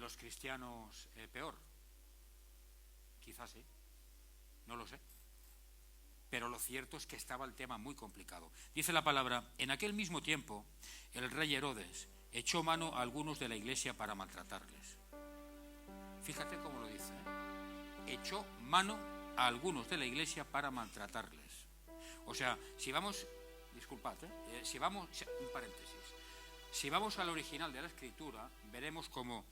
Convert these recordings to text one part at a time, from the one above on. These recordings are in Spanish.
los cristianos peor. Quizás sí, no lo sé. Pero lo cierto es que estaba el tema muy complicado. Dice la palabra: en aquel mismo tiempo, el rey Herodes echó mano a algunos de la iglesia para maltratarles. Fíjate cómo lo dice, ¿eh? Echó mano a algunos de la iglesia para maltratarles. O sea, si vamos, disculpad, un paréntesis. Si vamos al original de la Escritura, veremos cómo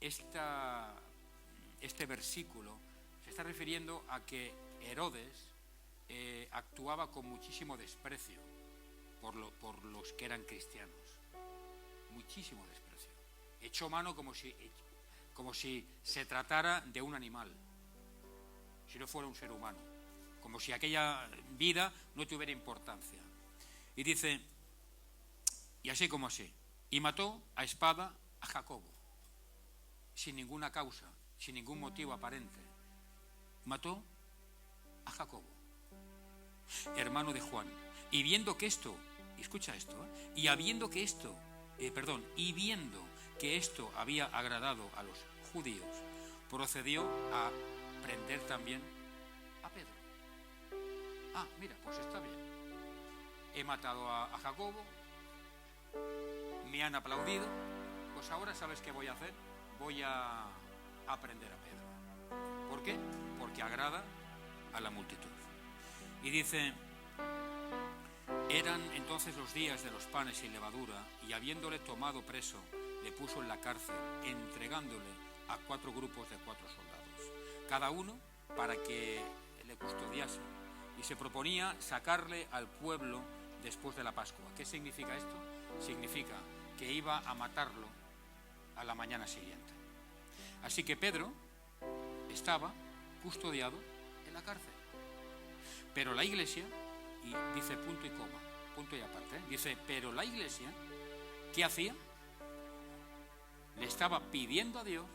este versículo se está refiriendo a que Herodes actuaba con muchísimo desprecio por los que eran cristianos. Muchísimo desprecio. Echó mano como si se tratara de un animal, si no fuera un ser humano, como si aquella vida no tuviera importancia. Y dice, y así como así, y mató a espada a Jacobo, sin ninguna causa, sin ningún motivo aparente. Mató a Jacobo, hermano de Juan, y viendo que esto, escucha esto, y viendo que esto había agradado a los judíos, procedió a prender también a Pedro. Mira, pues está bien. He matado a Jacobo, me han aplaudido, pues ahora ¿sabes qué voy a hacer? Voy a prender a Pedro. ¿Por qué? Porque agrada a la multitud. Y dice, eran entonces los días de los panes sin levadura, y habiéndole tomado preso, le puso en la cárcel, entregándole a 4 grupos de 4 soldados, cada uno para que le custodiasen, y se proponía sacarle al pueblo después de la Pascua. ¿Qué significa esto? Significa que iba a matarlo a la mañana siguiente. Así que Pedro estaba custodiado en la cárcel. Pero la iglesia, y dice punto y coma, punto y aparte, dice, pero la iglesia, ¿qué hacía? Le estaba pidiendo a Dios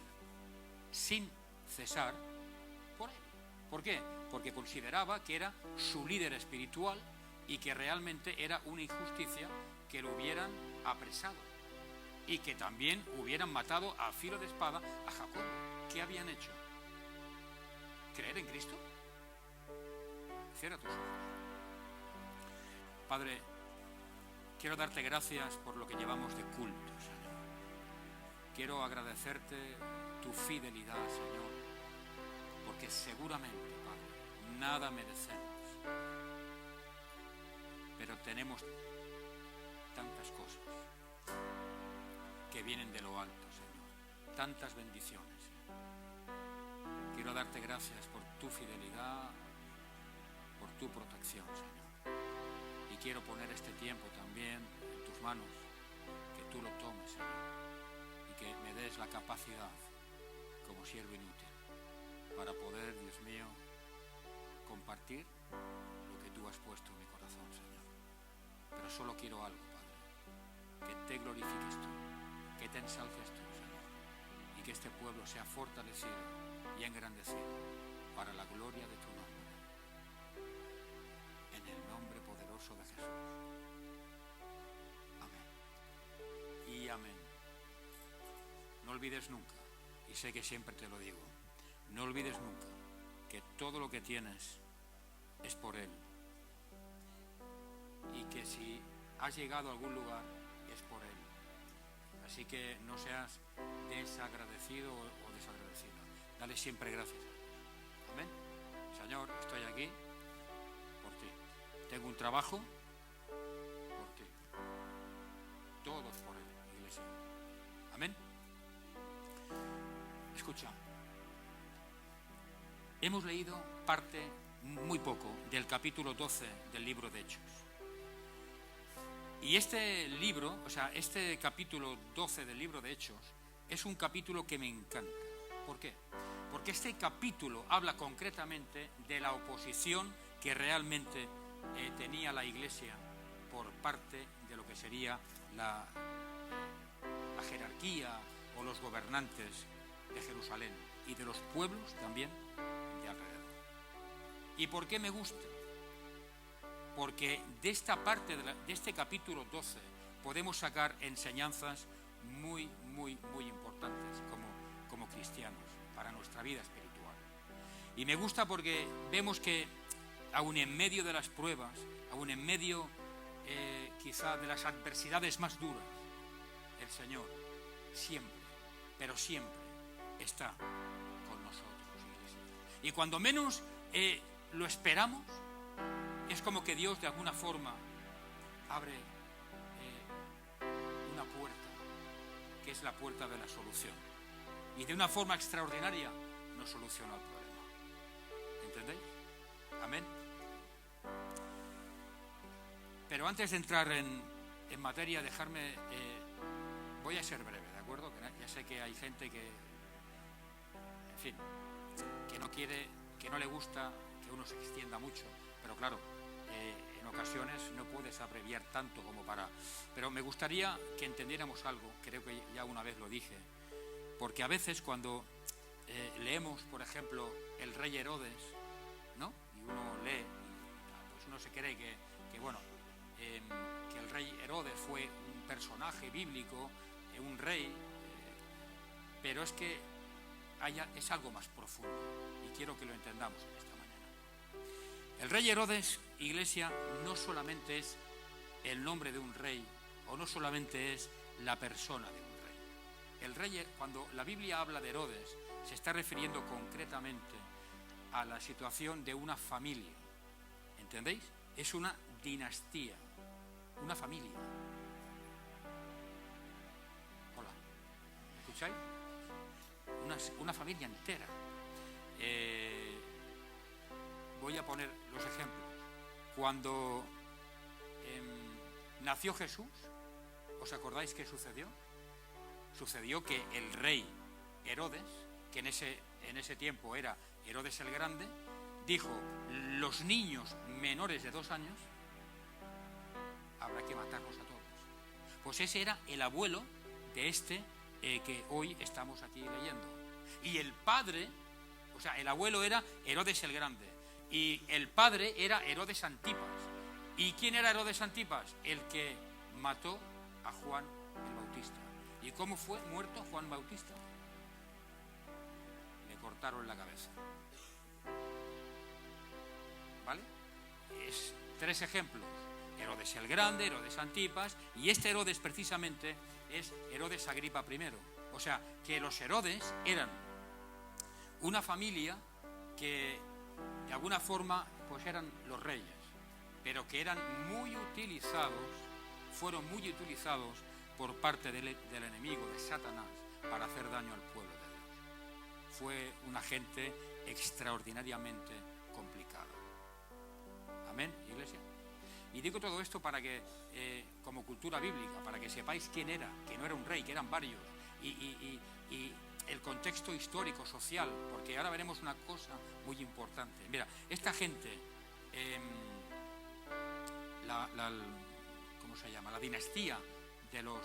sin cesar por él. ¿Por qué? Porque consideraba que era su líder espiritual y que realmente era una injusticia que lo hubieran apresado y que también hubieran matado a filo de espada a Jacobo. ¿Qué habían hecho? ¿Creer en Cristo? Cierra tus ojos. Padre, quiero darte gracias por lo que llevamos de culto, Señor. Quiero agradecerte tu fidelidad, Señor, porque seguramente, Padre, nada merecemos, pero tenemos tantas cosas que vienen de lo alto, Señor, tantas bendiciones. Quiero darte gracias por tu fidelidad, por tu protección, Señor. Y quiero poner este tiempo también en tus manos, que tú lo tomes, Señor, y que me des la capacidad, como siervo inútil, para poder, Dios mío, compartir lo que tú has puesto en mi corazón, Señor. Pero solo quiero algo, Padre, que te glorifiques tú, que te ensalces tú, Señor, y que este pueblo sea fortalecido y engrandecido para la gloria de tu nombre. En el nombre poderoso de Jesús. Amén. Y amén. No olvides nunca, y sé que siempre te lo digo, no olvides nunca que todo lo que tienes es por Él. Y que si has llegado a algún lugar es por Él. Así que no seas desagradecido o desagradecida. Dale siempre gracias. Amén. Señor, estoy aquí por ti. Tengo un trabajo por ti. Todos por Él, iglesia. Amén. Escucha. Hemos leído parte, muy poco, del capítulo 12 del libro de Hechos. Y este libro, este capítulo 12 del libro de Hechos, es un capítulo que me encanta. ¿Por qué? Porque este capítulo habla concretamente de la oposición que realmente tenía la iglesia por parte de lo que sería la jerarquía o los gobernantes de Jerusalén y de los pueblos también de alrededor. ¿Y por qué me gusta? Porque de esta parte, de este capítulo 12, podemos sacar enseñanzas muy, muy, muy importantes, vida espiritual. Y me gusta porque vemos que aun en medio de las pruebas, aun en medio quizá de las adversidades más duras, el Señor siempre, pero siempre está con nosotros, iglesia. Y cuando menos lo esperamos, es como que Dios de alguna forma abre una puerta, que es la puerta de la solución. Y de una forma extraordinaria nos soluciona el problema. ¿Entendéis? Amén. Pero antes de entrar en materia, dejarme, voy a ser breve, ¿de acuerdo? Ya sé que hay gente que, en fin, que no quiere, que no le gusta que uno se extienda mucho, pero claro, en ocasiones no puedes abreviar tanto como para... Pero me gustaría que entendiéramos algo, creo que ya una vez lo dije, porque a veces cuando leemos, por ejemplo, el rey Herodes, ¿no? Y uno lee, y pues uno se cree que el rey Herodes fue un personaje bíblico, un rey, pero es que es algo más profundo, y quiero que lo entendamos en esta mañana. El rey Herodes, iglesia, no solamente es el nombre de un rey, o no solamente es la persona de un rey. El rey, cuando la Biblia habla de Herodes, se está refiriendo concretamente a la situación de una familia. ¿Entendéis? Es una dinastía, una familia. Hola, ¿me escucháis? Una familia entera. Voy a poner los ejemplos. Cuando nació Jesús, ¿os acordáis qué sucedió? Sucedió que el rey Herodes, que en ese tiempo era Herodes el Grande, dijo: los niños menores de 2 años habrá que matarlos a todos. Pues ese era el abuelo de que hoy estamos aquí leyendo. Y el padre, o sea, el abuelo era Herodes el Grande, y el padre era Herodes Antipas. ¿Y quién era Herodes Antipas? El que mató a Juan el Bautista. ¿Y cómo fue muerto Juan Bautista? Le cortaron la cabeza. ¿Vale? Es 3 ejemplos: Herodes el Grande, Herodes Antipas, y este Herodes precisamente es Herodes Agripa I. O sea, que los Herodes eran una familia que de alguna forma pues eran los reyes, pero que eran fueron muy utilizados por parte del enemigo, de Satanás, para hacer daño al pueblo de Dios. Fue una gente extraordinariamente complicada. Amén, iglesia. Y digo todo esto para que, como cultura bíblica, para que sepáis quién era, que no era un rey, que eran varios, y el contexto histórico, social, porque ahora veremos una cosa muy importante. Mira, esta gente, ¿cómo se llama? La dinastía de los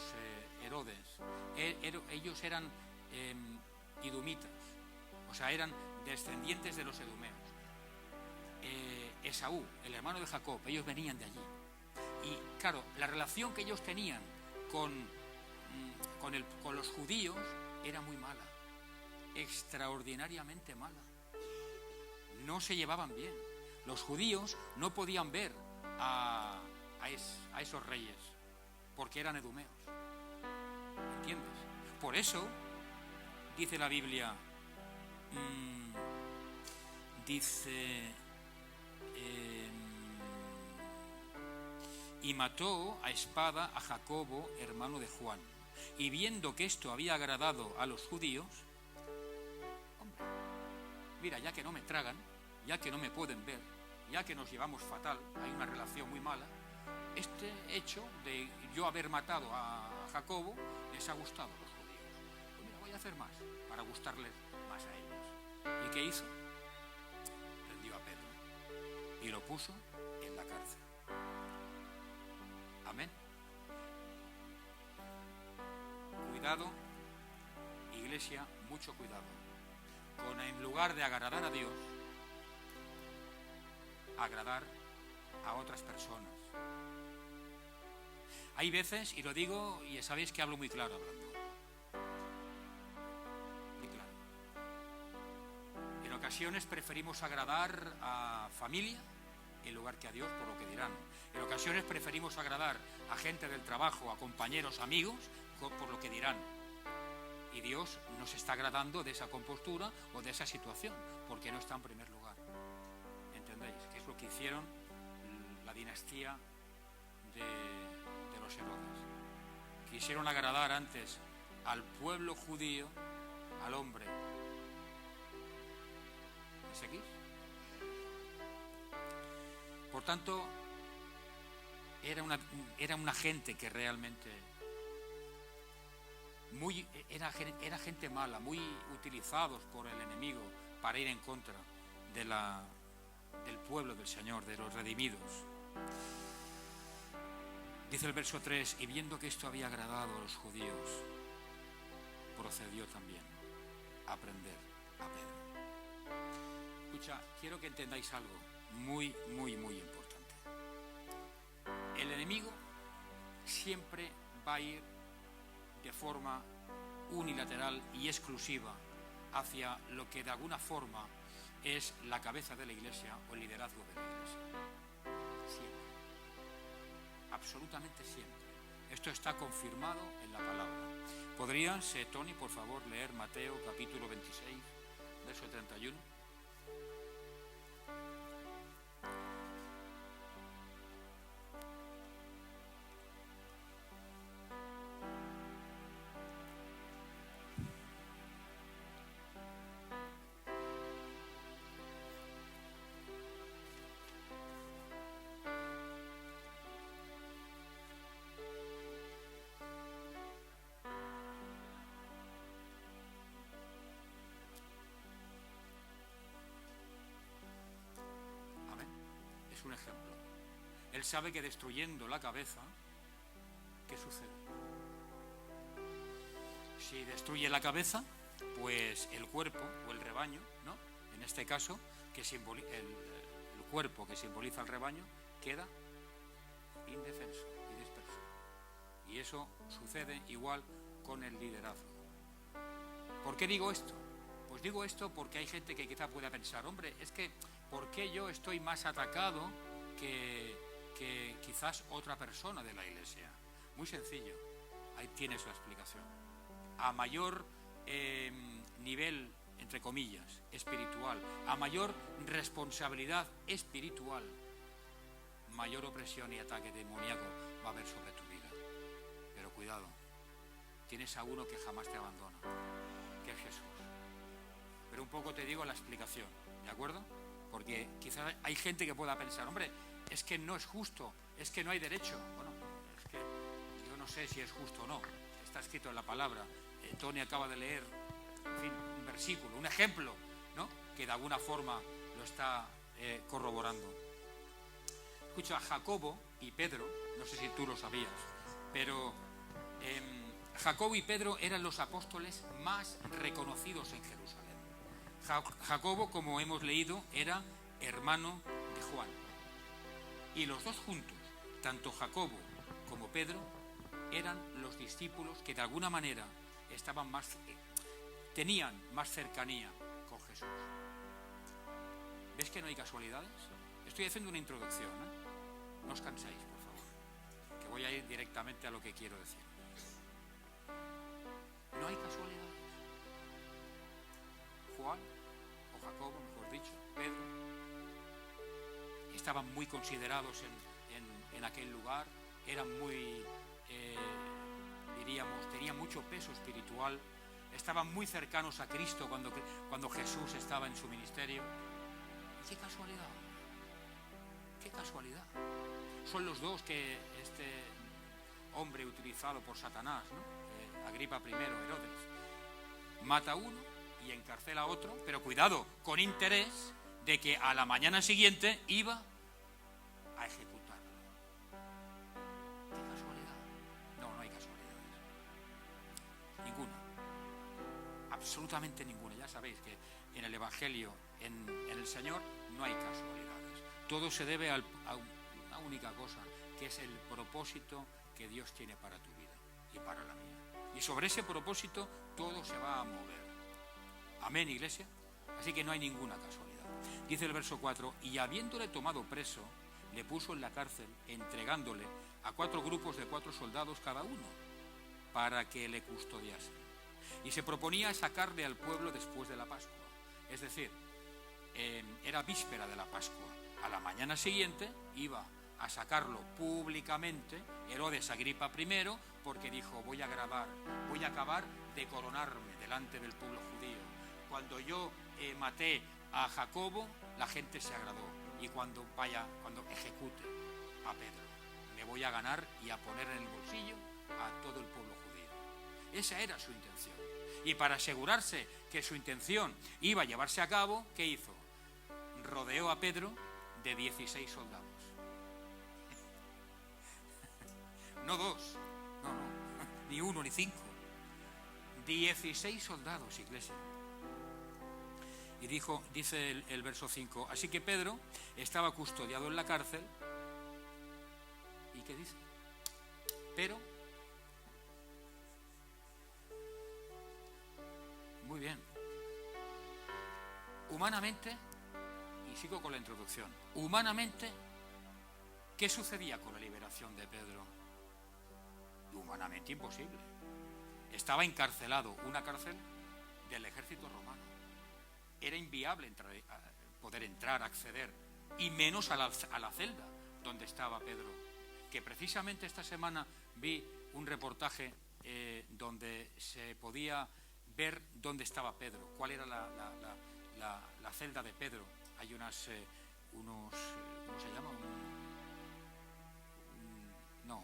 Herodes, ellos eran idumitas, o sea, eran descendientes de los edumeos. Esaú, el hermano de Jacob, ellos venían de allí. Y claro, la relación que ellos tenían con los judíos era muy mala, extraordinariamente mala. No se llevaban bien. Los judíos no podían ver a esos reyes porque eran edumeos. ¿Entiendes? Por eso dice la Biblia, y mató a espada a Jacobo, hermano de Juan. Y viendo que esto había agradado a los judíos, hombre, mira, ya que no me tragan, ya que no me pueden ver, ya que nos llevamos fatal, hay una relación muy mala, este hecho de yo haber matado a Jacobo les ha gustado a los judíos. Pues mira, voy a hacer más para gustarles más a ellos. ¿Y qué hizo? Prendió a Pedro y lo puso en la cárcel. Amén. Cuidado, iglesia, mucho cuidado con, en lugar de agradar a Dios, agradar a otras personas. Hay veces, y lo digo, y sabéis que hablo muy claro hablando, muy claro. ocasiones preferimos agradar a familia en lugar que a Dios por lo que dirán. En ocasiones preferimos agradar a gente del trabajo, a compañeros, amigos, por lo que dirán. Y Dios nos está agradando de esa compostura o de esa situación, porque no está en primer lugar. ¿Entendéis? Que es lo que hicieron la dinastía de los Herodes. Quisieron agradar antes al pueblo judío, al hombre. ¿Me seguís? Por tanto, era una gente que realmente era gente mala, muy utilizados por el enemigo para ir en contra del pueblo del Señor, de los redimidos. Dice el verso 3, y viendo que esto había agradado a los judíos, procedió también a prender a Pedro. Escucha, quiero que entendáis algo muy, muy, muy importante. El enemigo siempre va a ir de forma unilateral y exclusiva hacia lo que de alguna forma es la cabeza de la Iglesia o el liderazgo de la Iglesia. Siempre. Absolutamente siempre. Esto está confirmado en la palabra. ¿Podrías, Tony, por favor, leer Mateo capítulo 26, verso 31? Es un ejemplo. Él sabe que destruyendo la cabeza, ¿qué sucede? Si destruye la cabeza, pues el cuerpo o el rebaño, ¿no? En este caso, el cuerpo que simboliza el rebaño queda indefenso y disperso. Y eso sucede igual con el liderazgo. ¿Por qué digo esto? Pues digo esto porque hay gente que quizá pueda pensar, hombre, es que ¿por qué yo estoy más atacado que quizás otra persona de la Iglesia? Muy sencillo, ahí tienes la explicación. A mayor nivel, entre comillas, espiritual, a mayor responsabilidad espiritual, mayor opresión y ataque demoníaco va a haber sobre tu vida. Pero cuidado, tienes a uno que jamás te abandona, que es Jesús. Pero un poco te digo la explicación, ¿de acuerdo? Porque quizás hay gente que pueda pensar, hombre, es que no es justo, es que no hay derecho. Bueno, es que yo no sé si es justo o no, está escrito en la palabra. Tony acaba de leer, en fin, un versículo, un ejemplo, ¿no? Que de alguna forma lo está corroborando. Escucha, Jacobo y Pedro, no sé si tú lo sabías, pero Jacobo y Pedro eran los apóstoles más reconocidos en Jerusalén. Jacobo, como hemos leído, era hermano de Juan. Y los dos juntos, tanto Jacobo como Pedro, eran los discípulos que de alguna manera tenían más cercanía con Jesús. ¿Ves que no hay casualidades? Estoy haciendo una introducción, ¿eh? No os canséis, por favor, que voy a ir directamente a lo que quiero decir. No hay casualidades. Juan, o Jacobo, mejor dicho, Pedro, estaban muy considerados en aquel lugar, eran muy, tenían mucho peso espiritual, estaban muy cercanos a Cristo cuando Jesús estaba en su ministerio. ¡Qué casualidad! ¡Qué casualidad! Son los dos que este hombre utilizado por Satanás, ¿no? Agripa I, Herodes, mata a uno y encarcela a otro, pero cuidado, con interés de que a la mañana siguiente iba a ejecutarlo. ¿Qué casualidad? No, no hay casualidades. Ninguna. Absolutamente ninguna. Ya sabéis que en el Evangelio, en el Señor, no hay casualidades. Todo se debe a una única cosa, que es el propósito que Dios tiene para tu vida y para la mía. Y sobre ese propósito todo se va a mover. Amén, iglesia. Así que no hay ninguna casualidad. Dice el verso 4, y habiéndole tomado preso, le puso en la cárcel, entregándole a 4 grupos de 4 soldados cada uno, para que le custodiasen. Y se proponía sacarle al pueblo después de la Pascua. Es decir, era víspera de la Pascua. A la mañana siguiente iba a sacarlo públicamente Herodes Agripa I, porque dijo, voy a acabar de coronarme delante del pueblo judío. Cuando yo maté a Jacobo, la gente se agradó, y cuando ejecute a Pedro, me voy a ganar y a poner en el bolsillo a todo el pueblo judío. Esa era su intención. Y para asegurarse que su intención iba a llevarse a cabo, ¿qué hizo? Rodeó a Pedro de 16 soldados. No 2, no, ni 1 ni 5. 16 soldados, iglesia. Y dice el verso 5, así que Pedro estaba custodiado en la cárcel. ¿Y qué dice? Pero, muy bien, humanamente, y sigo con la introducción, humanamente, ¿qué sucedía con la liberación de Pedro? Humanamente imposible. Estaba encarcelado, una cárcel del ejército romano. Era inviable poder entrar, acceder, y menos a la celda donde estaba Pedro. Que precisamente esta semana vi un reportaje donde se podía ver dónde estaba Pedro, cuál era la celda de Pedro. Hay ¿cómo se llama? No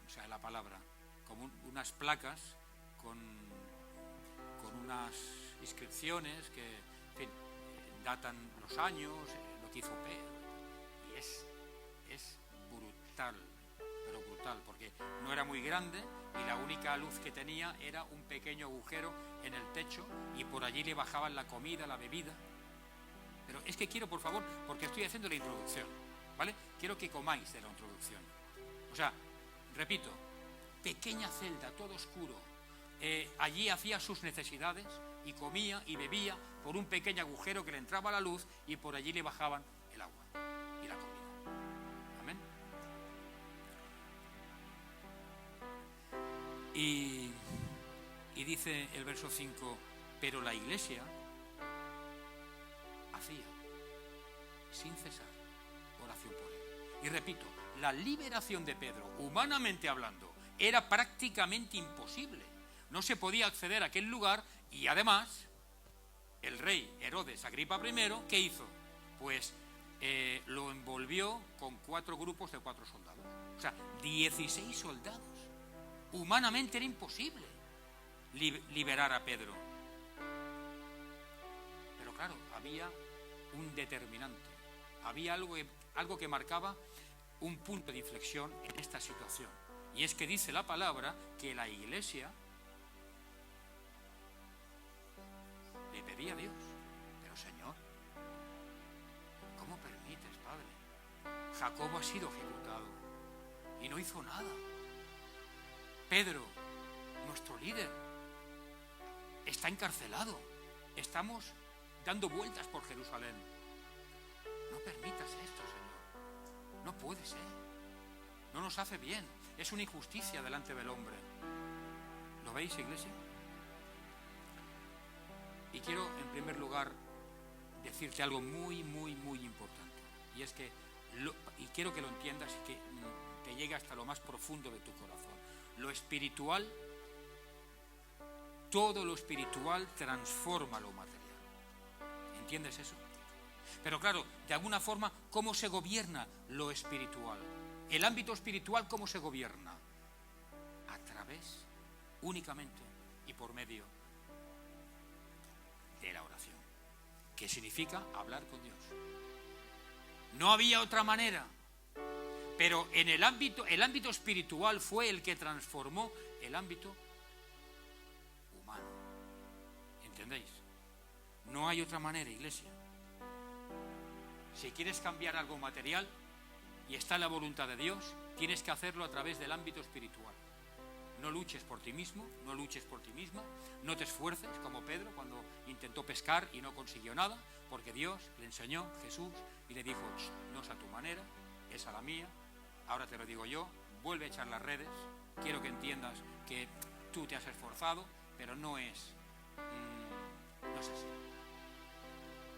sé la palabra, como unas placas con unas inscripciones que, en fin, datan los años, lo que hizo Pedro, y es brutal, pero brutal, porque no era muy grande y la única luz que tenía era un pequeño agujero en el techo, y por allí le bajaban la comida, la bebida. Pero es que quiero, por favor, porque estoy haciendo la introducción, ¿vale? Quiero que comáis de la introducción. O sea, repito, pequeña celda, todo oscuro. Allí hacía sus necesidades y comía y bebía por un pequeño agujero que le entraba la luz, y por allí le bajaban el agua y la comida. Amén. Y dice el verso 5, pero la iglesia hacía sin cesar oración por él. Y repito, la liberación de Pedro, humanamente hablando, era prácticamente imposible. No se podía acceder a aquel lugar, y además el rey Herodes Agripa I, ¿qué hizo? Pues lo envolvió con 4 grupos de 4 soldados. O sea, 16 soldados. Humanamente era imposible liberar a Pedro. Pero claro, había un determinante. Había algo que marcaba un punto de inflexión en esta situación. Y es que dice la palabra que la iglesia le pedía a Dios, pero Señor, ¿cómo permites, Padre? Jacobo ha sido ejecutado y no hizo nada. Pedro, nuestro líder, está encarcelado. Estamos dando vueltas por Jerusalén. No permitas esto, Señor. No puede ser. No nos hace bien. Es una injusticia delante del hombre. ¿Lo veis, iglesia? Y quiero, en primer lugar, decirte algo muy, muy, muy importante. Y es que, y quiero que lo entiendas y que te llegue hasta lo más profundo de tu corazón. Lo espiritual, todo lo espiritual transforma lo material. ¿Entiendes eso? Pero claro, de alguna forma, ¿cómo se gobierna lo espiritual? El ámbito espiritual, ¿cómo se gobierna? A través, únicamente y por medio de la oración, que significa hablar con Dios. No había otra manera. Pero en el ámbito espiritual fue el que transformó el ámbito humano. ¿Entendéis? No hay otra manera, iglesia. Si quieres cambiar algo material y está en la voluntad de Dios, tienes que hacerlo a través del ámbito espiritual. No luches por ti mismo, no luches por ti misma, no te esfuerces como Pedro cuando intentó pescar y no consiguió nada, porque Dios le enseñó, Jesús, y le dijo, no es a tu manera, es a la mía, ahora te lo digo yo, vuelve a echar las redes, quiero que entiendas que tú te has esforzado, pero no es así.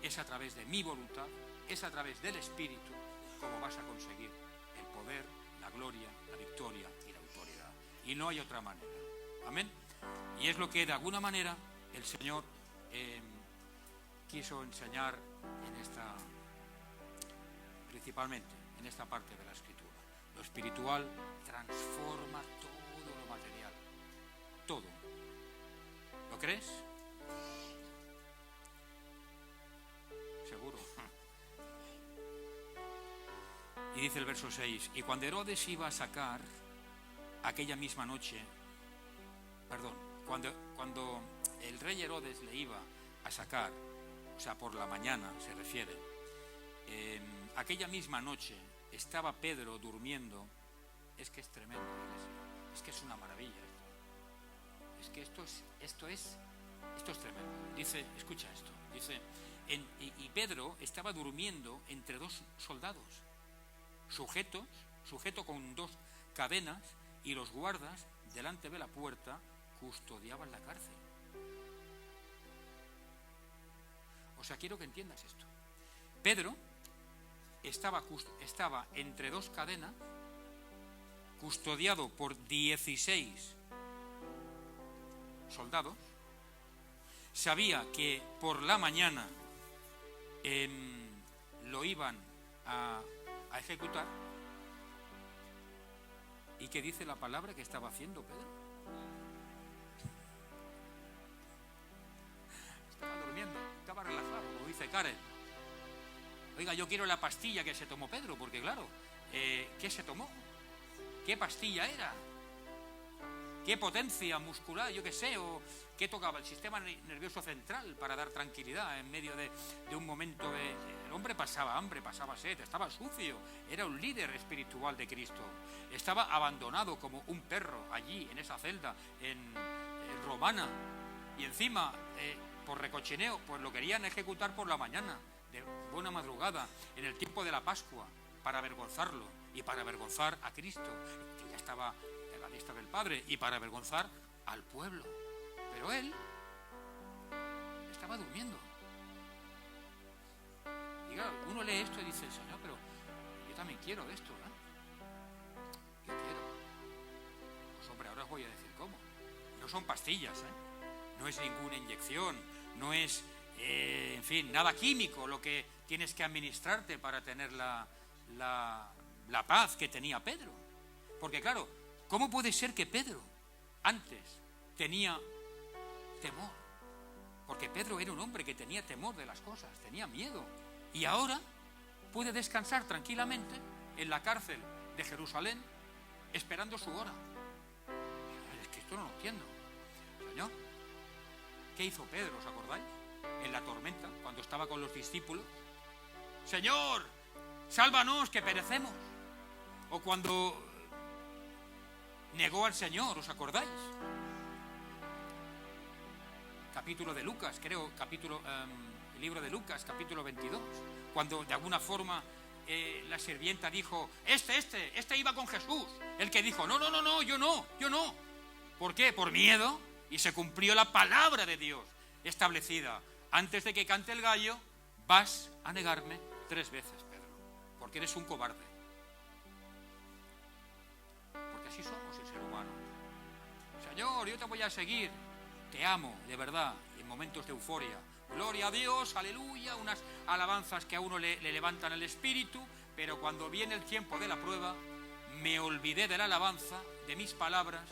Es a través de mi voluntad, es a través del Espíritu como vas a conseguir el poder, la gloria, la victoria y la autoridad. Y no hay otra manera. Amén. Y es lo que de alguna manera el Señor quiso enseñar principalmente en esta parte de la Escritura. Lo espiritual transforma todo lo material. Todo. ¿Lo crees? Seguro. Y dice el verso 6, y cuando Herodes iba a sacar aquella misma noche, cuando el rey Herodes le iba a sacar, o sea, por la mañana se refiere, aquella misma noche estaba Pedro durmiendo. Es que es tremendo, iglesia. Es que es una maravilla esto. Es que esto es tremendo. Dice, escucha esto, dice, y Pedro estaba durmiendo entre dos soldados, sujeto con dos cadenas, y los guardas delante de la puerta custodiaban la cárcel. O sea, quiero que entiendas esto. Pedro estaba entre dos cadenas, custodiado por 16 soldados. Sabía que por la mañana lo iban a ejecutar. ¿Y qué dice la palabra que estaba haciendo Pedro? Estaba durmiendo, estaba relajado, como dice Karen. Oiga, yo quiero la pastilla que se tomó Pedro, porque claro, ¿qué se tomó? ¿Qué pastilla era? ¿Qué potencia muscular, yo qué sé, o qué tocaba? El sistema nervioso central para dar tranquilidad en medio de un momento de... El hombre pasaba hambre, pasaba sed, estaba sucio, era un líder espiritual de Cristo. Estaba abandonado como un perro allí, en esa celda, en romana, y encima, por recochineo, pues lo querían ejecutar por la mañana, de buena madrugada, en el tiempo de la Pascua, para avergonzarlo, y para avergonzar a Cristo, que ya estaba en la lista del Padre, y para avergonzar al pueblo. Pero él estaba durmiendo. Y claro, uno lee esto y dice, Señor, pero yo también quiero esto, ¿eh? Yo quiero. Pues hombre, ahora os voy a decir cómo. No son pastillas, no es ninguna inyección, no es, en fin, nada químico lo que tienes que administrarte para tener la paz que tenía Pedro. Porque claro, ¿cómo puede ser que Pedro antes tenía temor? Porque Pedro era un hombre que tenía temor de las cosas, tenía miedo. Y ahora puede descansar tranquilamente en la cárcel de Jerusalén, esperando su hora. Es que esto no lo entiendo. Señor, ¿qué hizo Pedro, os acordáis? En la tormenta, cuando estaba con los discípulos. Señor, sálvanos que perecemos. O cuando negó al Señor, ¿os acordáis? Capítulo de Lucas, creo, el libro de Lucas, capítulo 22, cuando de alguna forma la sirvienta dijo, este iba con Jesús, el que dijo, no, yo no. ¿Por qué? Por miedo, y se cumplió la palabra de Dios establecida. Antes de que cante el gallo, vas a negarme 3 veces, Pedro, porque eres un cobarde. Porque así somos el ser humano. Señor, yo te voy a seguir. Te amo, de verdad, en momentos de euforia. Gloria a Dios, aleluya, unas alabanzas que a uno le levantan el espíritu, pero cuando viene el tiempo de la prueba, me olvidé de la alabanza, de mis palabras,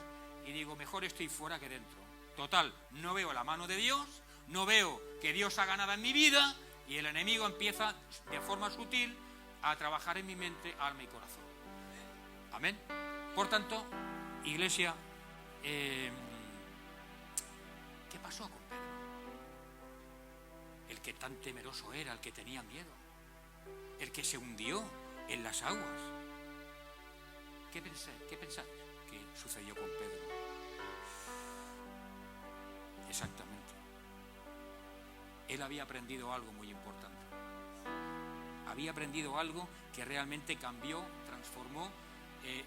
y digo, mejor estoy fuera que dentro. Total, no veo la mano de Dios, no veo que Dios haga nada en mi vida, y el enemigo empieza de forma sutil a trabajar en mi mente, alma y corazón. Amén. Por tanto, iglesia, ¿qué pasó con Pedro? El que tan temeroso era, el que tenía miedo, el que se hundió en las aguas. ¿Qué pensáis que sucedió con Pedro? Exactamente. Él había aprendido algo muy importante. Había aprendido algo que realmente cambió, transformó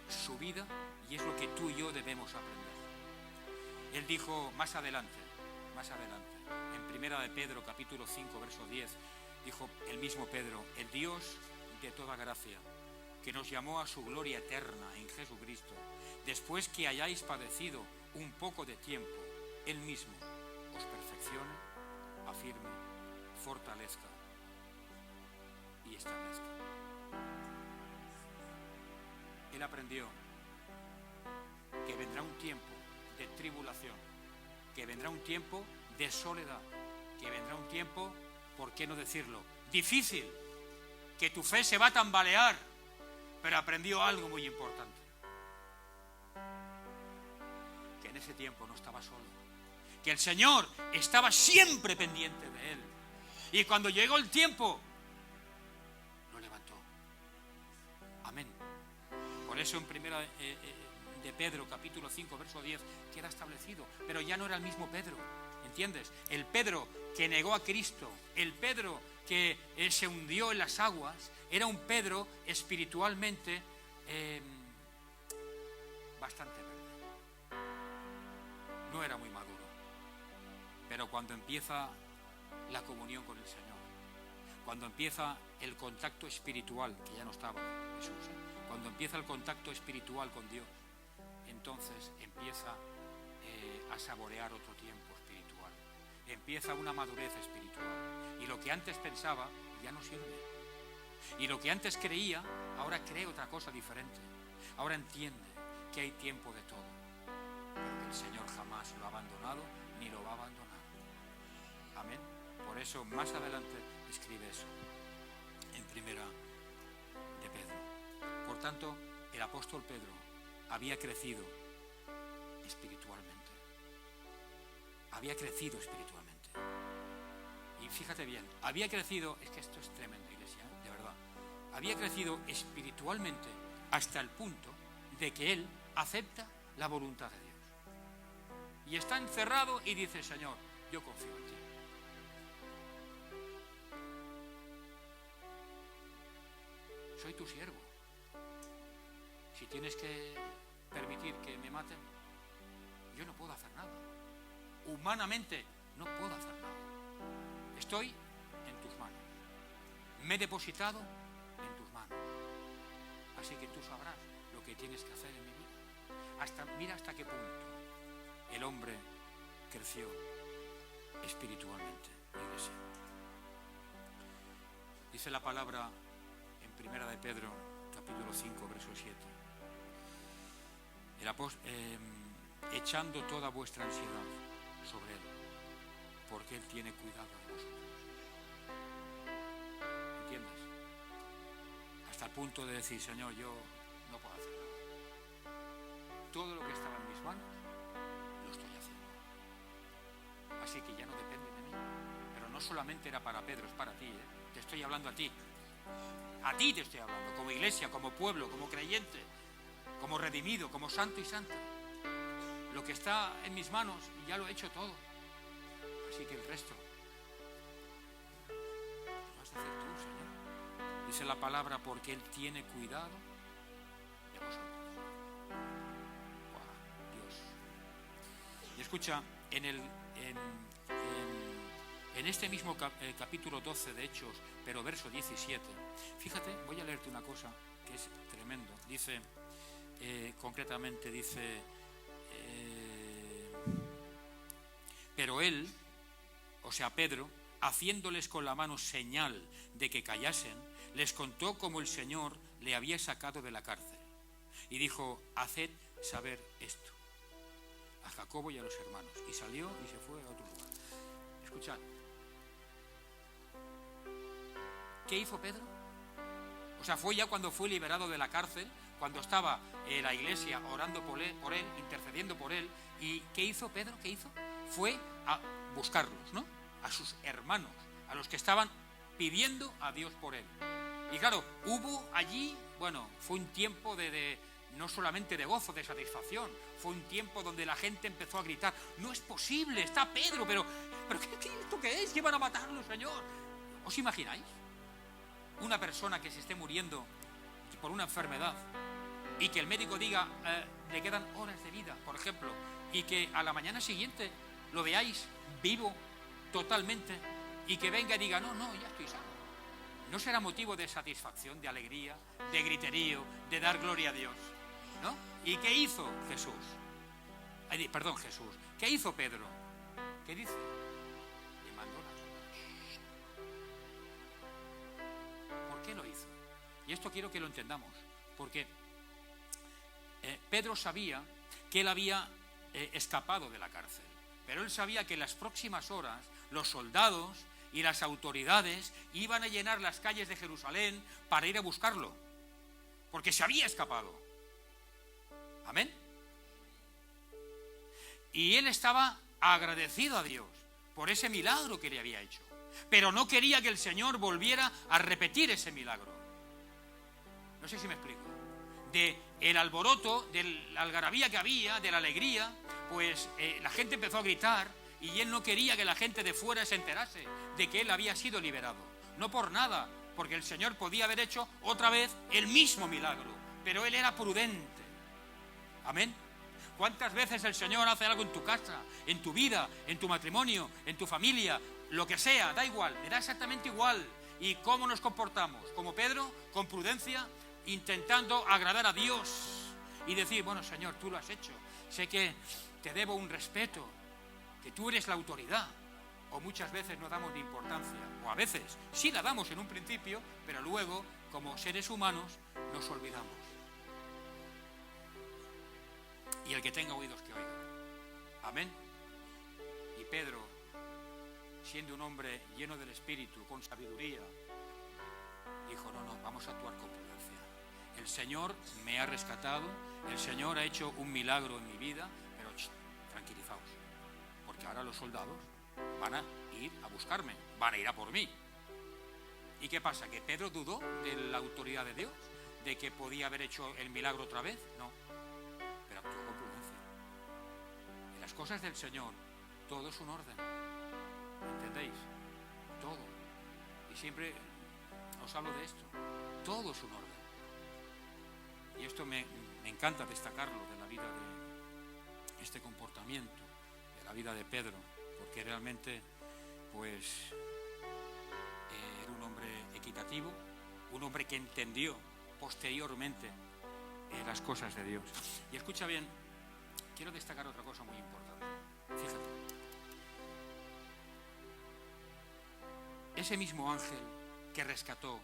su vida, y es lo que tú y yo debemos aprender. Él dijo más adelante, en Primera de Pedro, capítulo 5, verso 10, dijo el mismo Pedro: el Dios de toda gracia, que nos llamó a su gloria eterna en Jesucristo, después que hayáis padecido un poco de tiempo, Él mismo os perfeccione, afirme, fortalezca y establezca. Él aprendió que vendrá un tiempo de tribulación, que vendrá un tiempo de soledad, que vendrá un tiempo, ¿por qué no decirlo?, difícil, que tu fe se va a tambalear, pero aprendió algo muy importante, que en ese tiempo no estaba solo, que el Señor estaba siempre pendiente de él, y cuando llegó el tiempo lo levantó. Amén. Por eso en Primera de Pedro, capítulo 5, verso 10, queda establecido, pero ya no era el mismo Pedro, ¿entiendes? El Pedro que negó a Cristo, el Pedro que se hundió en las aguas, era un Pedro espiritualmente bastante verde. No era muy maduro, pero cuando empieza la comunión con el Señor, cuando empieza el contacto espiritual, que ya no estaba Jesús, cuando empieza el contacto espiritual con Dios, entonces empieza a saborear otro tiempo espiritual, empieza una madurez espiritual, y lo que antes pensaba ya no sirve, y lo que antes creía ahora cree otra cosa diferente, ahora entiende que hay tiempo de todo, pero que el Señor jamás lo ha abandonado ni lo va a abandonar. Amén. Por eso más adelante escribe eso en Primera de Pedro. Por tanto, el apóstol Pedro había crecido espiritualmente. Había crecido espiritualmente. Y fíjate bien, había crecido, es que esto es tremendo, iglesia, de verdad. Había crecido espiritualmente hasta el punto de que él acepta la voluntad de Dios. Y está encerrado y dice: Señor, yo confío en ti. Soy tu siervo. Si tienes que permitir que me maten, yo no puedo hacer nada. Humanamente no puedo hacer nada. Estoy en tus manos. Me he depositado en tus manos. Así que tú sabrás lo que tienes que hacer en mi vida. Mira hasta qué punto el hombre creció espiritualmente, iglesia. Dice la palabra en Primera de Pedro, capítulo 5, verso 7. Echando toda vuestra ansiedad sobre Él, porque Él tiene cuidado de vosotros. ¿Entiendes? Hasta el punto de decir: Señor, yo no puedo hacer nada. Todo lo que estaba en mis manos lo estoy haciendo. Así que ya no depende de mí. Pero no solamente era para Pedro, es para ti, ¿eh? Te estoy hablando a ti. A ti te estoy hablando, como iglesia, como pueblo, como creyente, como redimido, como santo y santa. Lo que está en mis manos ya lo he hecho todo. Así que el resto lo vas a hacer tú, Señor. Dice la palabra: porque Él tiene cuidado de vosotros. ¡Wow! Dios. Y escucha, en este mismo capítulo 12 de Hechos, pero verso 17, fíjate, voy a leerte una cosa que es tremendo. Dice, concretamente dice, pero él, o sea Pedro, haciéndoles con la mano señal de que callasen, les contó cómo el Señor le había sacado de la cárcel. Y dijo: haced saber esto a Jacobo y a los hermanos. Y salió y se fue a otro lugar. Escuchad. ¿Qué hizo Pedro? O sea, fue ya cuando fue liberado de la cárcel, cuando estaba la iglesia orando por él, intercediendo por él. ¿Y qué hizo Pedro? ¿Qué hizo? Fue a buscarlos, ¿no? A sus hermanos, a los que estaban pidiendo a Dios por él. Y claro, hubo allí, bueno, fue un tiempo de no solamente de gozo, de satisfacción. Fue un tiempo donde la gente empezó a gritar: no es posible, está Pedro, pero ¿esto qué es? ¿Qué van a matarlo, Señor? ¿Os imagináis? Una persona que se esté muriendo por una enfermedad y que el médico diga le quedan horas de vida, por ejemplo, y que a la mañana siguiente lo veáis vivo totalmente y que venga y diga: no, ya estoy sano. ¿No será motivo de satisfacción, de alegría, de griterío, de dar gloria a Dios? ¿No? ¿Y qué hizo Jesús? Jesús. ¿Qué hizo Pedro? ¿Qué dice? Le mandó las olas. ¿Por qué lo hizo? Y esto quiero que lo entendamos, porque Pedro sabía que él había escapado de la cárcel, pero él sabía que en las próximas horas los soldados y las autoridades iban a llenar las calles de Jerusalén para ir a buscarlo, porque se había escapado. Amén. Y él estaba agradecido a Dios por ese milagro que le había hecho, pero no quería que el Señor volviera a repetir ese milagro. No sé si me explico. De el alboroto, de la algarabía que había, de la alegría, pues la gente empezó a gritar y él no quería que la gente de fuera se enterase de que él había sido liberado. No por nada, porque el Señor podía haber hecho otra vez el mismo milagro, pero él era prudente. Amén. ¿Cuántas veces el Señor hace algo en tu casa, en tu vida, en tu matrimonio, en tu familia, lo que sea, da igual, le da exactamente igual? ¿Y cómo nos comportamos? Como Pedro, con prudencia, intentando agradar a Dios y decir: bueno, Señor, tú lo has hecho, sé que te debo un respeto, que tú eres la autoridad. O muchas veces no damos ni importancia, o a veces sí la damos en un principio, pero luego, como seres humanos, nos olvidamos. Y el que tenga oídos que oiga. Amén. Y Pedro, siendo un hombre lleno del Espíritu, con sabiduría, dijo: no, vamos a actuar con prudencia. El Señor me ha rescatado, el Señor ha hecho un milagro en mi vida, pero tranquilizaos, porque ahora los soldados van a ir a buscarme, van a ir a por mí. ¿Y qué pasa? ¿Que Pedro dudó de la autoridad de Dios? ¿De que podía haber hecho el milagro otra vez? No, pero actuó con prudencia. En las cosas del Señor todo es un orden, ¿entendéis? Todo. Y siempre os hablo de esto, todo es un orden. Y esto me encanta destacarlo de la vida de este comportamiento, de la vida de Pedro, porque realmente pues era un hombre equitativo, un hombre que entendió posteriormente las cosas de Dios. Y escucha bien, quiero destacar otra cosa muy importante. Fíjate, ese mismo ángel que rescató,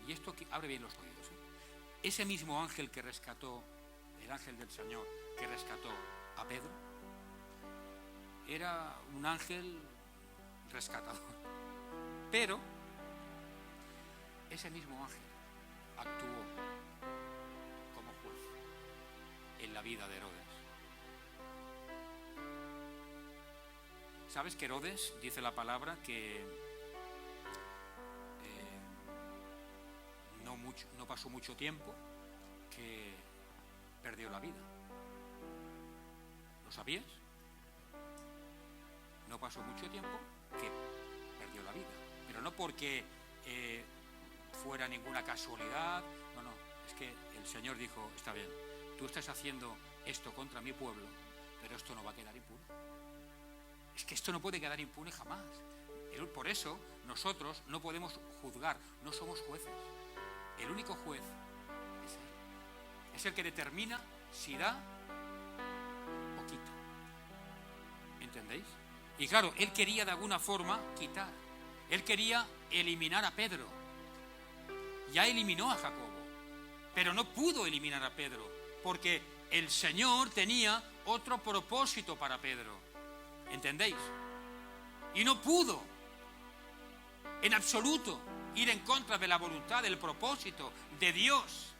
y esto abre bien los oídos, ese mismo ángel que rescató, el ángel del Señor que rescató a Pedro, era un ángel rescatador, pero ese mismo ángel actuó como juez en la vida de Herodes. ¿Sabes que Herodes, dice la palabra, que no pasó mucho tiempo que perdió la vida? ¿Lo sabías? No pasó mucho tiempo que perdió la vida, pero no porque fuera ninguna casualidad, no, es que el Señor dijo: está bien, tú estás haciendo esto contra mi pueblo, pero esto no va a quedar impune. Es que esto no puede quedar impune jamás. Por eso nosotros no podemos juzgar, no somos jueces. El único juez es Él. Es el que determina si da o quita. ¿Entendéis? Y claro, Él quería de alguna forma quitar. Él quería eliminar a Pedro. Ya eliminó a Jacobo, pero no pudo eliminar a Pedro, porque el Señor tenía otro propósito para Pedro. ¿Entendéis? Y no pudo en absoluto ir en contra de la voluntad, del propósito de Dios.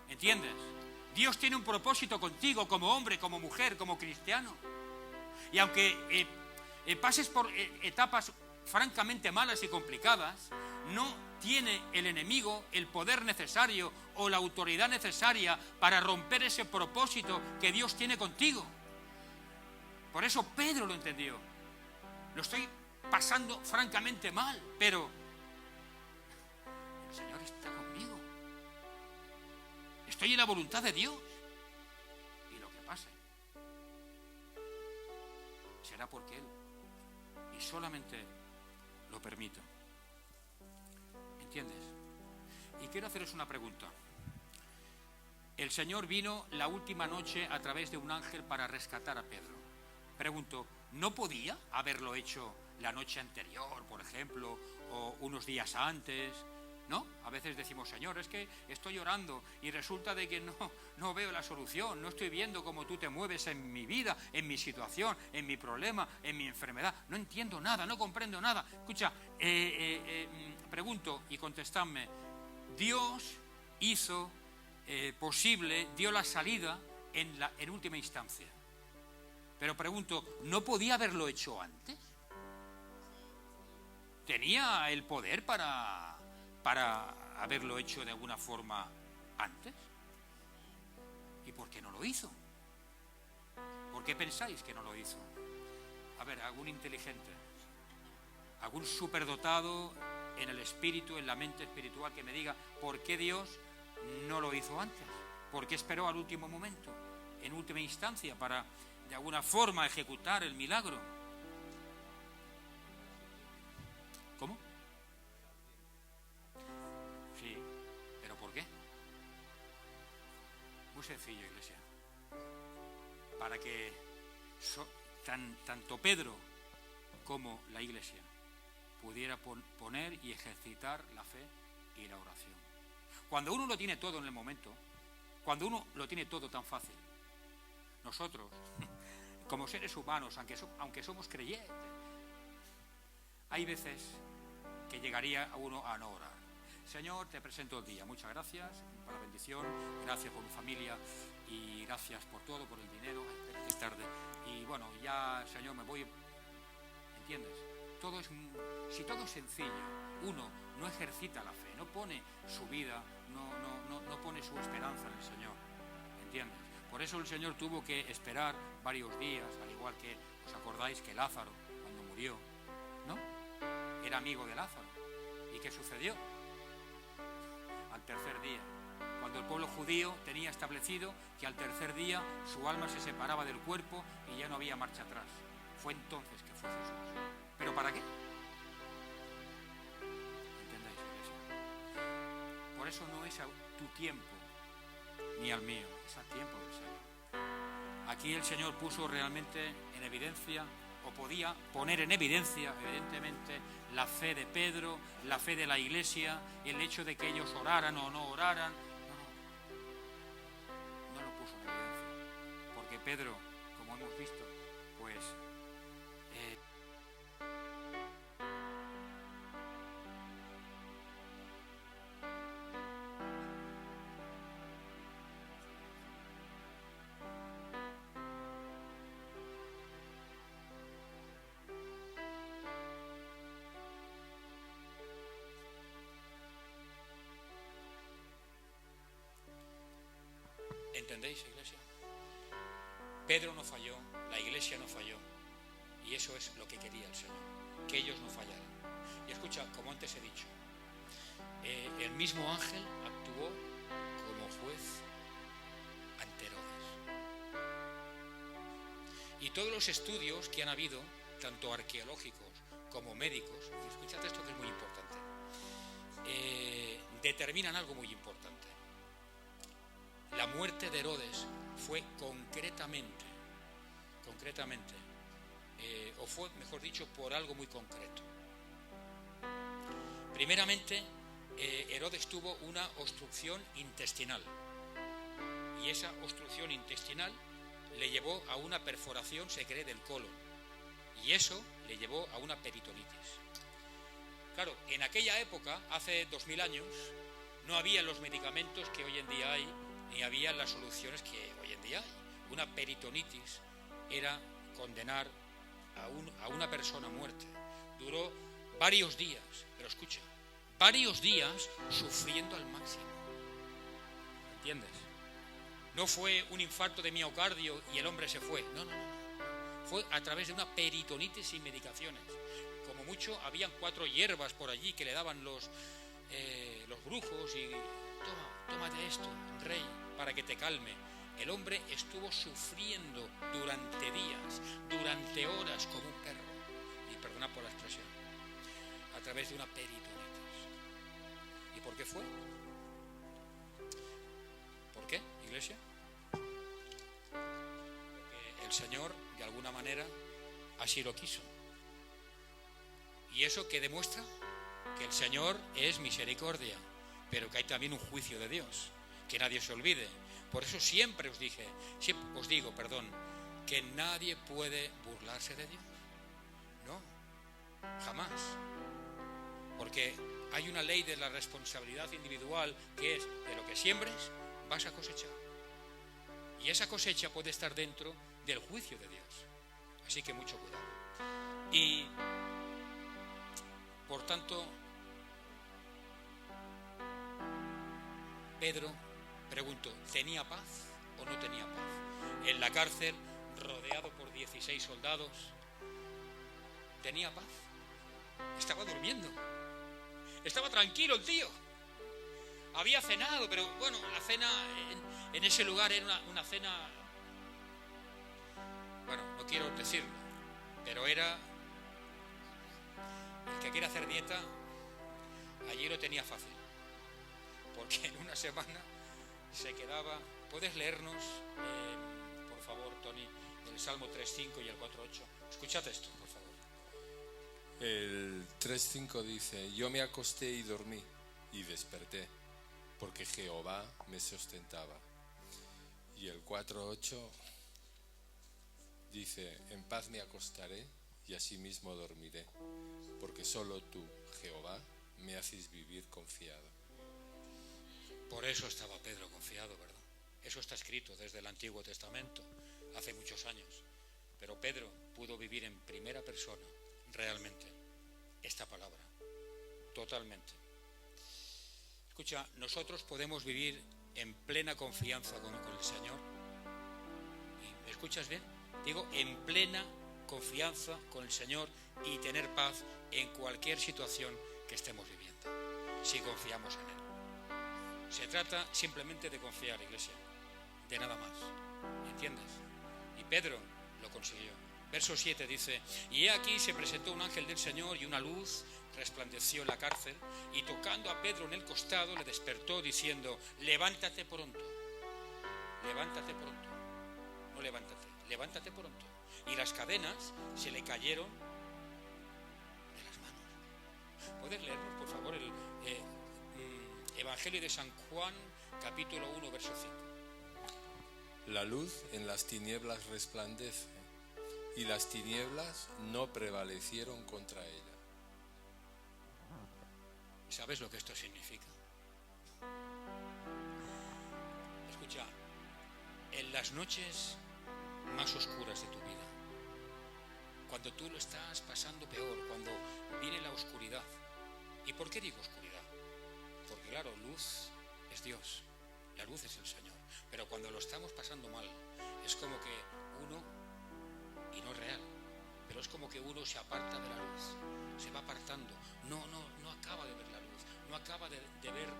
¿Entiendes? Dios tiene un propósito contigo como hombre, como mujer, como cristiano. Y aunque pases por etapas francamente malas y complicadas, tiene el enemigo el poder necesario o la autoridad necesaria para romper ese propósito que Dios tiene contigo. Por eso Pedro lo entendió. Lo estoy pasando francamente mal, pero el Señor está conmigo. Estoy en la voluntad de Dios. Y lo que pase será porque Él, y solamente Él, lo permita. ¿Entiendes? Y quiero haceros una pregunta. El Señor vino la última noche a través de un ángel para rescatar a Pedro. Pregunto, ¿no podía haberlo hecho la noche anterior, por ejemplo, o unos días antes? ¿No? A veces decimos, Señor, es que estoy orando y resulta de que no veo la solución, no estoy viendo cómo tú te mueves en mi vida, en mi situación, en mi problema, en mi enfermedad. No entiendo nada, no comprendo nada. Escucha, pregunto y contestadme, Dios hizo posible, dio la salida en última instancia. Pero pregunto, ¿no podía haberlo hecho antes? ¿Tenía el poder para haberlo hecho de alguna forma antes? ¿Y por qué no lo hizo? ¿Por qué pensáis que no lo hizo? A ver, algún inteligente, algún superdotado en el espíritu, en la mente espiritual, que me diga por qué Dios no lo hizo antes, por qué esperó al último momento, en última instancia, para de alguna forma ejecutar el milagro. ¿Cómo? Sí, pero ¿por qué? Muy sencillo, iglesia. Para que tanto Pedro como la iglesia pudiera poner y ejercitar la fe y la oración. Cuando uno lo tiene todo en el momento, cuando uno lo tiene todo tan fácil, nosotros, como seres humanos, aunque somos creyentes, hay veces que llegaría a uno a no orar. Señor, te presento el día. Muchas gracias por la bendición, gracias por mi familia y gracias por todo, por el dinero. Espera que es tarde. Y bueno, ya, Señor, me voy. ¿Entiendes? Si todo es sencillo, uno no ejercita la fe, no pone su vida, no pone su esperanza en el Señor. ¿Entiendes? Por eso el Señor tuvo que esperar varios días, al igual que, ¿os acordáis que Lázaro, cuando murió, ¿no? Era amigo de Lázaro. ¿Y qué sucedió? Al tercer día, cuando el pueblo judío tenía establecido que al tercer día su alma se separaba del cuerpo y ya no había marcha atrás. Fue entonces que fue Jesús. ¿Pero para qué? ¿Entendéis, iglesia? Por eso no es a tu tiempo ni al mío, es al tiempo del Señor. Aquí el Señor puso realmente en evidencia, o podía poner en evidencia, evidentemente, la fe de Pedro, la fe de la iglesia, el hecho de que ellos oraran o no oraran. No lo puso en evidencia. Porque Pedro, como hemos visto, pues ¿entendéis, iglesia? Pedro no falló, la iglesia no falló, y eso es lo que quería el Señor, que ellos no fallaran. Y escucha, como antes he dicho, el mismo ángel actuó como juez ante Herodes. Y todos los estudios que han habido, tanto arqueológicos como médicos, y escuchad esto que es muy importante, determinan algo muy importante. La muerte de Herodes fue concretamente, o fue, mejor dicho, por algo muy concreto. Primeramente, Herodes tuvo una obstrucción intestinal, y esa obstrucción intestinal le llevó a una perforación, se cree, del colon, y eso le llevó a una peritonitis. Claro, en aquella época, hace 2000 años, no había los medicamentos que hoy en día hay, ni había las soluciones que hoy en día hay. Una peritonitis era condenar a una persona a muerte. Duró varios días, pero escucha, varios días sufriendo al máximo. ¿Entiendes? No fue un infarto de miocardio y el hombre se fue. No. Fue a través de una peritonitis sin medicaciones. Como mucho, habían 4 hierbas por allí que le daban los brujos y tómate esto, rey, para que te calme. El hombre estuvo sufriendo durante días, durante horas, como un perro. Y perdona por la expresión. A través de una peritonitis. ¿Y por qué fue? ¿Por qué, iglesia? Porque el Señor, de alguna manera, así lo quiso. ¿Y eso qué demuestra? Que el Señor es misericordia, pero que hay también un juicio de Dios, que nadie se olvide. Por eso siempre os digo, que nadie puede burlarse de Dios. No, jamás. Porque hay una ley de la responsabilidad individual que es de lo que siembres vas a cosechar. Y esa cosecha puede estar dentro del juicio de Dios. Así que mucho cuidado. Y, por tanto, Pedro, pregunto, ¿tenía paz o no tenía paz? En la cárcel, rodeado por 16 soldados, ¿tenía paz? Estaba durmiendo. Estaba tranquilo el tío. Había cenado, pero bueno, la cena en ese lugar era una cena, bueno, no quiero decirlo, pero era, el que quiere hacer dieta, allí lo tenía fácil, porque en una semana se quedaba. ¿Puedes leernos, por favor, Tony, el Salmo 3.5 y el 4.8? Escuchad esto, por favor. El 3.5 dice: yo me acosté y dormí y desperté, porque Jehová me sustentaba. Y el 4.8 dice: en paz me acostaré y asimismo dormiré, porque solo tú, Jehová, me haces vivir confiado. Por eso estaba Pedro confiado, ¿verdad? Eso está escrito desde el Antiguo Testamento, hace muchos años. Pero Pedro pudo vivir en primera persona, realmente, esta palabra, totalmente. Escucha, nosotros podemos vivir en plena confianza con el Señor. ¿Me escuchas bien? Digo, en plena confianza con el Señor y tener paz en cualquier situación que estemos viviendo, si confiamos en Él. Se trata simplemente de confiar, iglesia, de nada más, ¿entiendes? Y Pedro lo consiguió. Verso 7 dice: y he aquí se presentó un ángel del Señor y una luz resplandeció en la cárcel, y tocando a Pedro en el costado le despertó diciendo: levántate pronto, levántate pronto, no levántate, levántate pronto. Y las cadenas se le cayeron de las manos. ¿Puedes leernos, por favor, el Evangelio de San Juan, capítulo 1, verso 5? La luz en las tinieblas resplandece, y las tinieblas no prevalecieron contra ella. ¿Sabes lo que esto significa? Escucha, en las noches más oscuras de tu vida, cuando tú lo estás pasando peor, cuando viene la oscuridad. ¿Y por qué digo oscuridad? Porque claro, luz es Dios, la luz es el Señor. Pero cuando lo estamos pasando mal, es como que uno, y no es real, pero es como que uno se aparta de la luz, se va apartando, no acaba de ver la luz, no acaba de ver,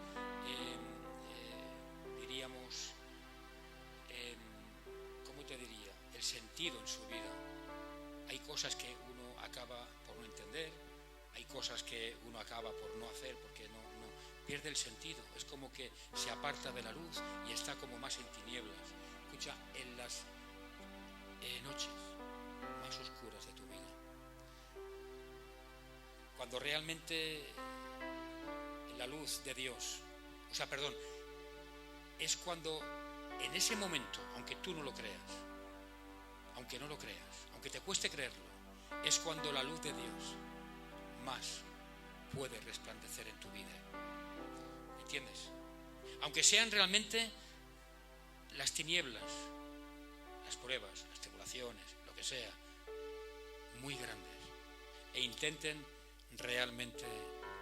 diríamos, ¿cómo te diría?, el sentido en su vida. Hay cosas que uno acaba por no entender, hay cosas que uno acaba por no hacer porque no pierde el sentido. Es como que se aparta de la luz y está como más en tinieblas. Escucha, en las noches más oscuras de tu vida, cuando realmente la luz de Dios, es cuando en ese momento, aunque tú no lo creas, aunque te cueste creerlo, es cuando la luz de Dios más puede resplandecer en tu vida. ¿Entiendes? Aunque sean realmente las tinieblas, las pruebas, las tribulaciones, lo que sea, muy grandes, e intenten realmente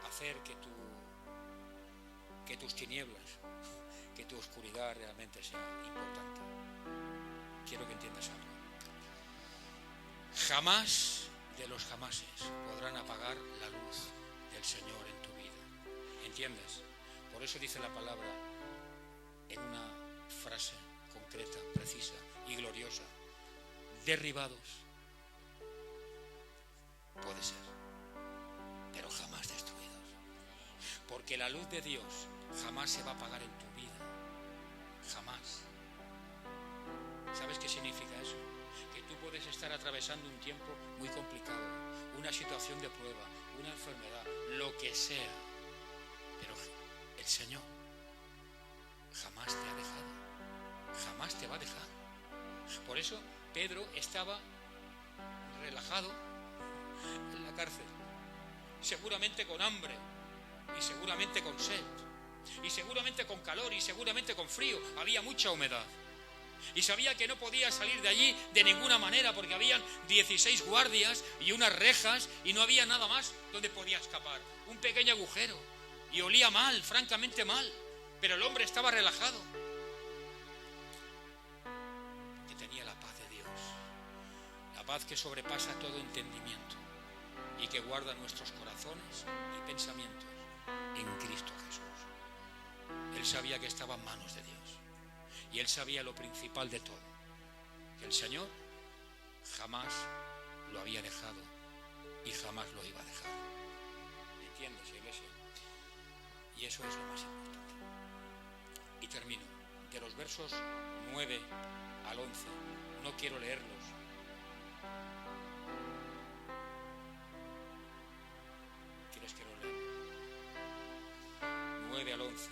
hacer que tu que tus tinieblas, que tu oscuridad realmente sea importante. Quiero que entiendas algo. Jamás de los jamases podrán apagar la luz del Señor en tu vida. ¿Entiendes? Por eso dice la palabra en una frase concreta, precisa y gloriosa: derribados. Puede ser, pero jamás destruidos. Porque la luz de Dios jamás se va a apagar en tu vida. Jamás. ¿Sabes qué significa eso? Que tú puedes estar atravesando un tiempo muy complicado, una situación de prueba, una enfermedad, lo que sea, pero el Señor jamás te ha dejado, jamás te va a dejar. Por eso Pedro estaba relajado en la cárcel, seguramente con hambre y seguramente con sed y seguramente con calor y seguramente con frío. Había mucha humedad y sabía que no podía salir de allí de ninguna manera, porque habían 16 guardias y unas rejas y no había nada más donde podía escapar. Un pequeño agujero, y olía mal, francamente mal, pero el hombre estaba relajado, que tenía la paz de Dios, la paz que sobrepasa todo entendimiento y que guarda nuestros corazones y pensamientos en Cristo Jesús. Él sabía que estaba en manos de Dios. Y él sabía lo principal de todo, que el Señor jamás lo había dejado y jamás lo iba a dejar. ¿Entiendes, iglesia? Y eso es lo más importante. Y termino. De los versos 9 al 11, no quiero leerlos. ¿Quieres que lo lea? 9 al 11.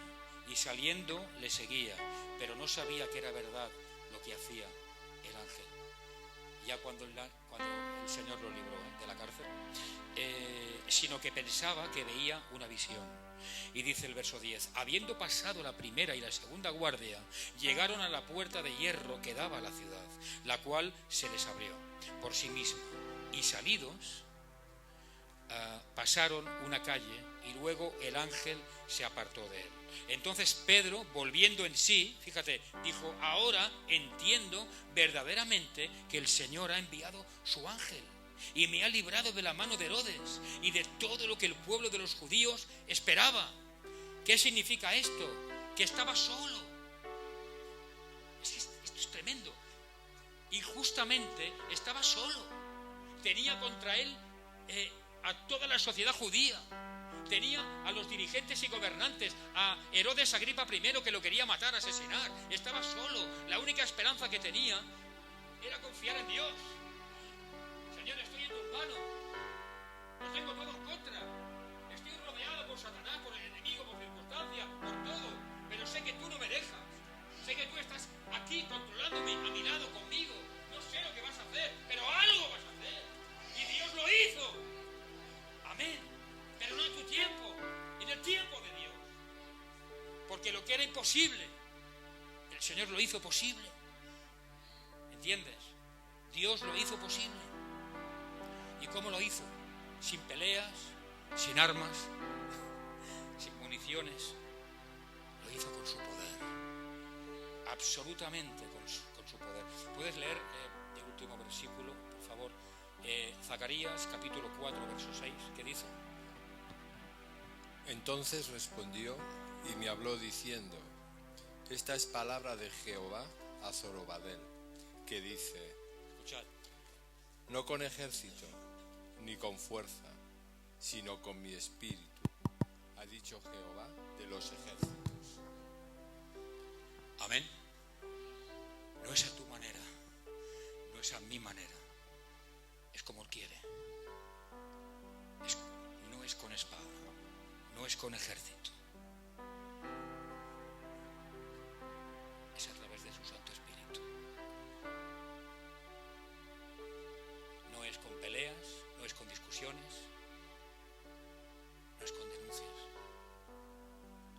Y saliendo le seguía, pero no sabía que era verdad lo que hacía el ángel. Ya cuando el Señor lo libró de la cárcel, sino que pensaba que veía una visión. Y dice el verso 10: habiendo pasado la primera y la segunda guardia, llegaron a la puerta de hierro que daba a la ciudad, la cual se les abrió por sí misma. Y salidos, pasaron una calle y luego el ángel se apartó de él. Entonces Pedro, volviendo en sí, fíjate, dijo: ahora entiendo verdaderamente que el Señor ha enviado su ángel y me ha librado de la mano de Herodes y de todo lo que el pueblo de los judíos esperaba. ¿Qué significa esto? Que estaba solo. Esto es tremendo. Injustamente estaba solo. Tenía contra él a toda la sociedad judía. Tenía a los dirigentes y gobernantes, a Herodes Agripa I, que lo quería matar, asesinar. Estaba solo. La única esperanza que tenía era confiar en Dios. Señor, estoy en tus manos. Lo tengo todo en contra. Estoy rodeado por Satanás, por el enemigo, por circunstancias, por todo. Pero sé que tú no me dejas. Sé que tú estás aquí controlándome, a mi lado, conmigo. No sé lo que vas a hacer, pero algo vas a hacer. Y Dios lo hizo. Amén. Pero no en tu tiempo, en el tiempo de Dios. Porque lo que era imposible, el Señor lo hizo posible. ¿Entiendes? Dios lo hizo posible. ¿Y cómo lo hizo? Sin peleas, sin armas, sin municiones. Lo hizo con su poder. Absolutamente con su poder. ¿Puedes leer el último versículo, por favor? Zacarías, capítulo 4, verso 6, ¿qué dice? Entonces respondió y me habló diciendo: esta es palabra de Jehová a Zorobabel, que dice: escuchad, no con ejército ni con fuerza, sino con mi espíritu, ha dicho Jehová de los ejércitos. Amén. No es a tu manera, no es a mi manera, es como Él quiere. No es con espada, no es con ejército, es a través de su Santo Espíritu. No es con peleas, no es con discusiones, no es con denuncias,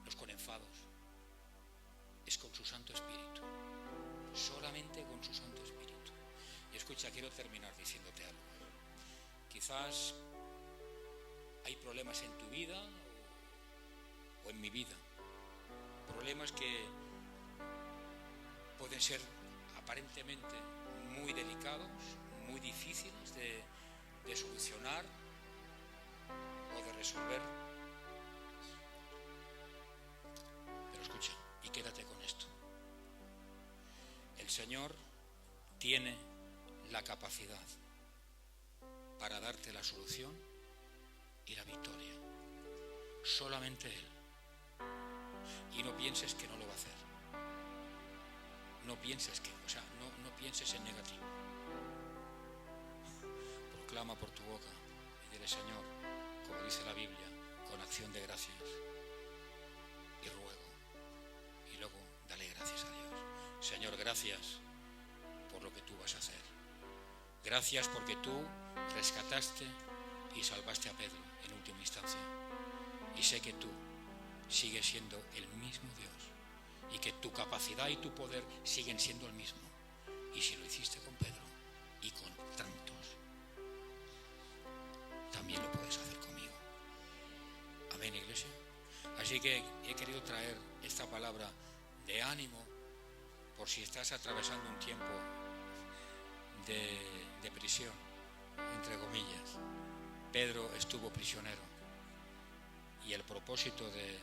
no es con enfados, es con su Santo Espíritu, solamente con su Santo Espíritu. Y escucha, quiero terminar diciéndote algo. Quizás hay problemas en tu vida o en mi vida, problemas que pueden ser aparentemente muy delicados, muy difíciles de solucionar o de resolver. Pero escucha, y quédate con esto. El Señor tiene la capacidad para darte la solución y la victoria. Solamente Él. Y no pienses que no lo va a hacer. No pienses no pienses en negativo. Proclama por tu boca y dile: Señor, como dice la Biblia, con acción de gracias y ruego. Y luego dale gracias a Dios. Señor, gracias por lo que tú vas a hacer. Gracias porque tú rescataste y salvaste a Pedro en última instancia. Y sé que tú sigues siendo el mismo Dios y que tu capacidad y tu poder siguen siendo el mismo. Y si lo hiciste con Pedro y con tantos, también lo puedes hacer conmigo. Amén, iglesia. Así que he querido traer esta palabra de ánimo por si estás atravesando un tiempo de prisión, entre comillas. Pedro estuvo prisionero y el propósito de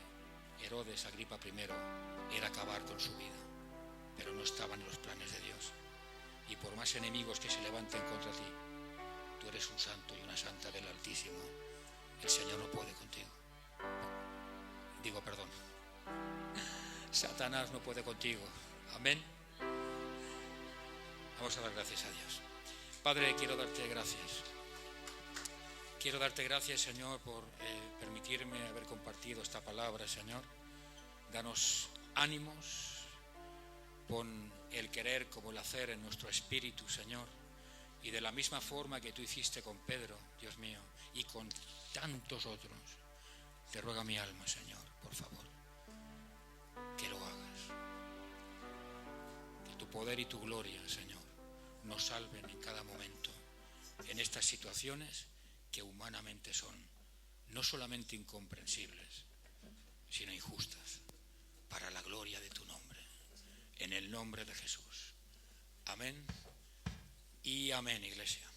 Herodes Agripa I era acabar con su vida, pero no estaban en los planes de Dios. Y por más enemigos que se levanten contra ti, tú eres un santo y una santa del Altísimo. El Señor no puede contigo. Satanás no puede contigo. Amén. Vamos a dar gracias a Dios. Padre, quiero darte gracias. Quiero darte gracias, Señor, por permitirme haber compartido esta palabra, Señor. Danos ánimos. Pon el querer como el hacer en nuestro espíritu, Señor. Y de la misma forma que tú hiciste con Pedro, Dios mío, y con tantos otros, te ruega mi alma, Señor, por favor, que lo hagas. Que tu poder y tu gloria, Señor, nos salven en cada momento en estas situaciones que humanamente son no solamente incomprensibles, sino injustas, para la gloria de tu nombre, en el nombre de Jesús. Amén y amén, iglesia.